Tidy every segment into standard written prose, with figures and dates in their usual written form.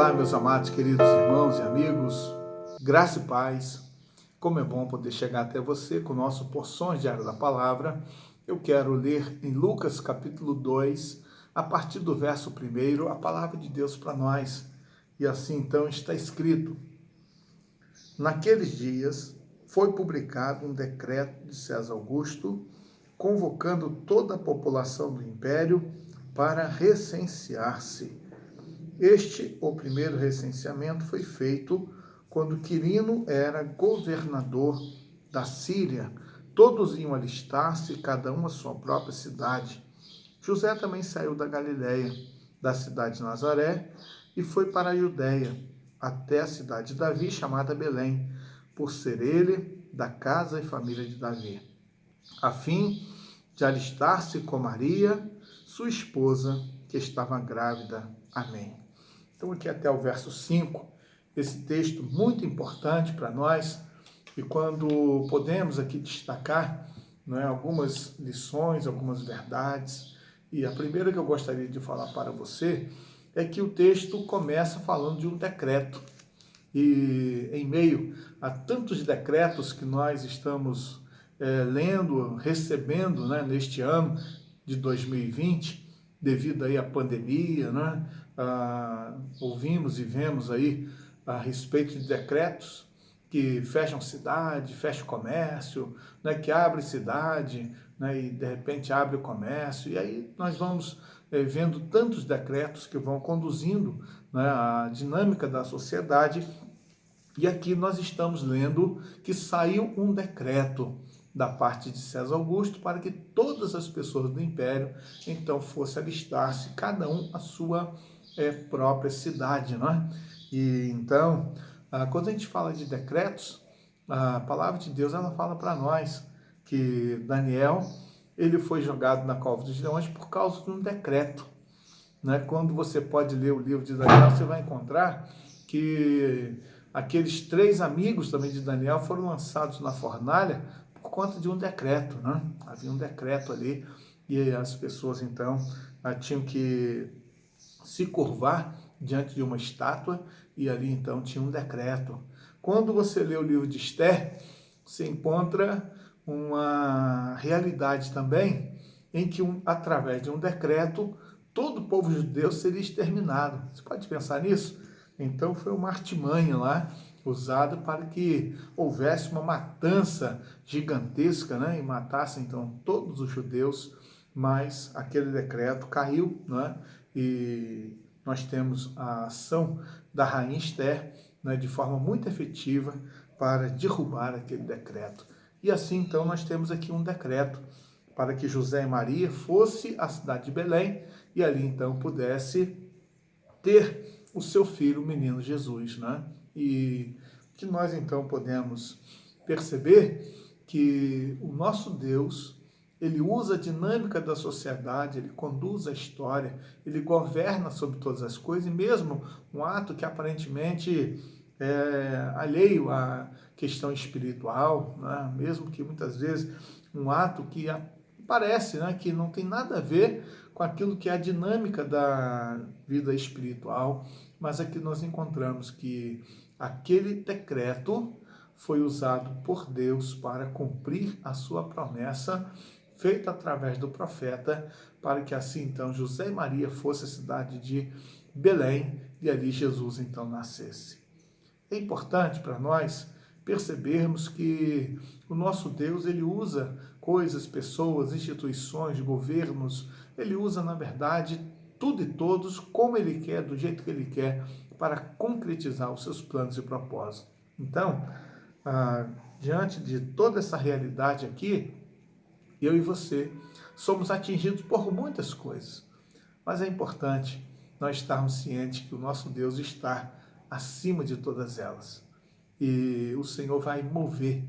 Olá, meus amados, queridos irmãos e amigos, graça e paz. Como é bom poder chegar até você com o nosso Porções Diárias da Palavra. Eu quero ler em Lucas capítulo 2, a partir do verso 1, a palavra de Deus para nós. E assim então está escrito: Naqueles dias foi publicado um decreto de César Augusto, convocando toda a população do império para recensear-se. O primeiro recenseamento foi feito quando Quirino era governador da Síria. Todos iam alistar-se, cada um à sua própria cidade. José também saiu da Galiléia, da cidade de Nazaré, e foi para a Judéia, até a cidade de Davi, chamada Belém, por ser ele da casa e família de Davi, a fim de alistar-se com Maria, sua esposa, que estava grávida. Amém. Então, aqui até o verso 5, esse texto muito importante para nós, e quando podemos aqui destacar algumas lições, algumas verdades. E a primeira que eu gostaria de falar para você é que o texto começa falando de um decreto. E em meio a tantos decretos que nós estamos lendo, recebendo neste ano de 2020, devido aí à pandemia, ouvimos e vemos aí a respeito de decretos que fecham cidade, fecham comércio, que abre cidade, e de repente abre o comércio, e aí nós vamos vendo tantos decretos que vão conduzindo a dinâmica da sociedade. E aqui nós estamos lendo que saiu um decreto da parte de César Augusto para que todas as pessoas do império então fossem alistar-se, cada um à sua própria cidade, E então, quando a gente fala de decretos, a palavra de Deus ela fala para nós que Daniel ele foi jogado na cova dos leões por causa de um decreto. Quando você pode ler o livro de Daniel, você vai encontrar que aqueles 3 amigos também de Daniel foram lançados na fornalha por conta de um decreto, Havia um decreto ali e as pessoas então tinham que se curvar diante de uma estátua e ali então tinha um decreto. Quando você lê o livro de Esther, você encontra uma realidade também em que através de um decreto todo o povo judeu seria exterminado. Você pode pensar nisso? Então foi uma artimanha lá usada para que houvesse uma matança gigantesca, e matasse então todos os judeus, mas aquele decreto caiu, e nós temos a ação da rainha Esther, de forma muito efetiva para derrubar aquele decreto. E assim então nós temos aqui um decreto para que José e Maria fossem à cidade de Belém e ali então pudesse ter o seu filho, o menino Jesus, E que nós então podemos perceber que o nosso Deus, ele usa a dinâmica da sociedade, ele conduz a história, ele governa sobre todas as coisas, e mesmo um ato que aparentemente é alheio à questão espiritual, mesmo que muitas vezes um ato que parece que não tem nada a ver com aquilo que é a dinâmica da vida espiritual, mas aqui nós encontramos que aquele decreto foi usado por Deus para cumprir a sua promessa feita através do profeta, para que assim então José e Maria fossem à cidade de Belém e ali Jesus então nascesse. É importante para nós percebermos que o nosso Deus, ele usa coisas, pessoas, instituições, governos, ele usa, na verdade, tudo e todos como ele quer, do jeito que ele quer, para concretizar os seus planos e propósitos. Então, diante de toda essa realidade aqui, eu e você somos atingidos por muitas coisas, mas é importante nós estarmos cientes que o nosso Deus está acima de todas elas. E o Senhor vai mover,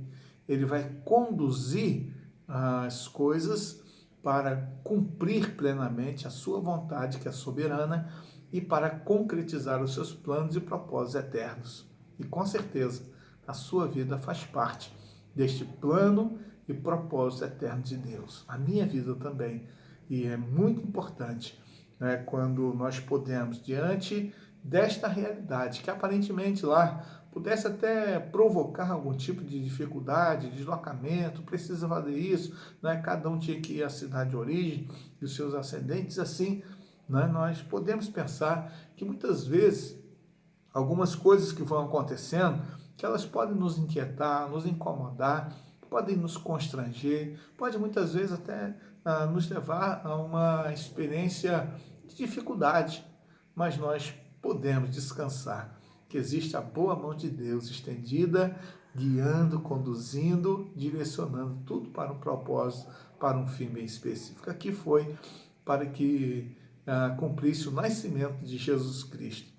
ele vai conduzir as coisas para cumprir plenamente a sua vontade, que é soberana, e para concretizar os seus planos e propósitos eternos. E com certeza, a sua vida faz parte deste plano e propósito eterno de Deus. A minha vida também. E é muito importante quando nós podemos, diante desta realidade, que aparentemente lá pudesse até provocar algum tipo de dificuldade, deslocamento, precisa fazer isso, né? Cada um tinha que ir à cidade de origem e os seus ascendentes, assim, né? Nós podemos pensar que muitas vezes algumas coisas que vão acontecendo, que elas podem nos inquietar, nos incomodar, podem nos constranger, pode muitas vezes até nos levar a uma experiência de dificuldade, mas nós podemos descansar que existe a boa mão de Deus estendida, guiando, conduzindo, direcionando tudo para um propósito, para um fim bem específico. Aqui foi para que cumprisse o nascimento de Jesus Cristo.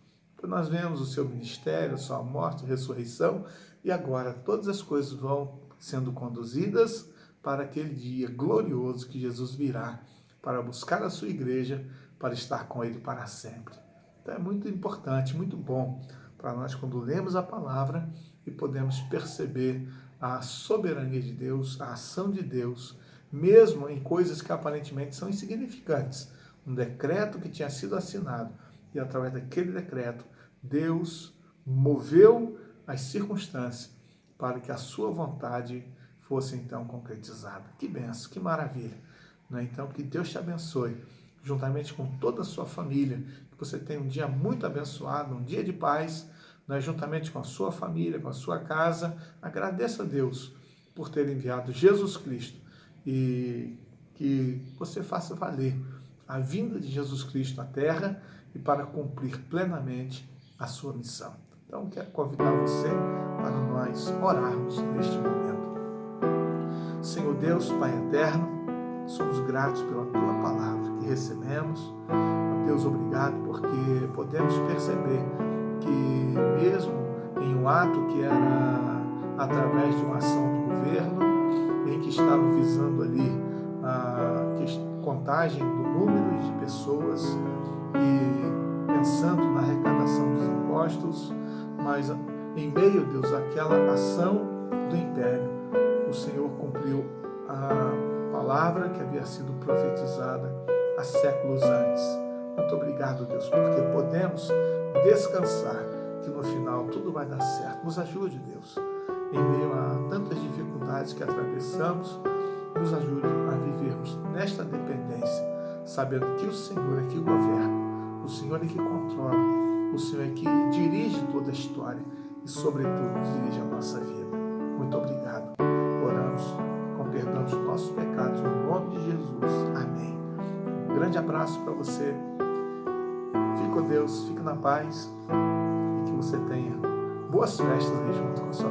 Nós vemos o seu ministério, a sua morte, a ressurreição, e agora todas as coisas vão sendo conduzidas para aquele dia glorioso que Jesus virá para buscar a sua igreja, para estar com ele para sempre. Então é muito importante, muito bom para nós quando lemos a palavra e podemos perceber a soberania de Deus, a ação de Deus, mesmo em coisas que aparentemente são insignificantes. Um decreto que tinha sido assinado e através daquele decreto Deus moveu as circunstâncias para que a sua vontade fosse então concretizada. Que benção, que maravilha. Então, que Deus te abençoe, juntamente com toda a sua família, que você tenha um dia muito abençoado, um dia de paz, juntamente com a sua família, com a sua casa. Agradeça a Deus por ter enviado Jesus Cristo e que você faça valer a vinda de Jesus Cristo à Terra e para cumprir plenamente a sua missão. Então, quero convidar você para nós orarmos neste momento. Senhor Deus, Pai eterno, somos gratos pela Tua palavra que recebemos. Deus, obrigado porque podemos perceber que mesmo em um ato que era através de uma ação do governo, em que estava visando ali a contagem do número de pessoas e pensando na arrecadação dos impostos, mas em meio, Deus, àquela ação do império, o Senhor cumpriu a palavra que havia sido profetizada há séculos antes. Muito obrigado, Deus, porque podemos descansar que no final tudo vai dar certo. Nos ajude, Deus, em meio a tantas dificuldades que atravessamos, nos ajude a vivermos nesta dependência, sabendo que o Senhor é que governa, o Senhor é que controla, o Senhor é que dirige toda a história e, sobretudo, dirige a nossa vida. Muito obrigado. Oramos com perdão dos nossos pecados, no nome de Jesus. Amém. Um grande abraço para você. Fique com Deus, fique na paz e que você tenha boas festas aí junto com a sua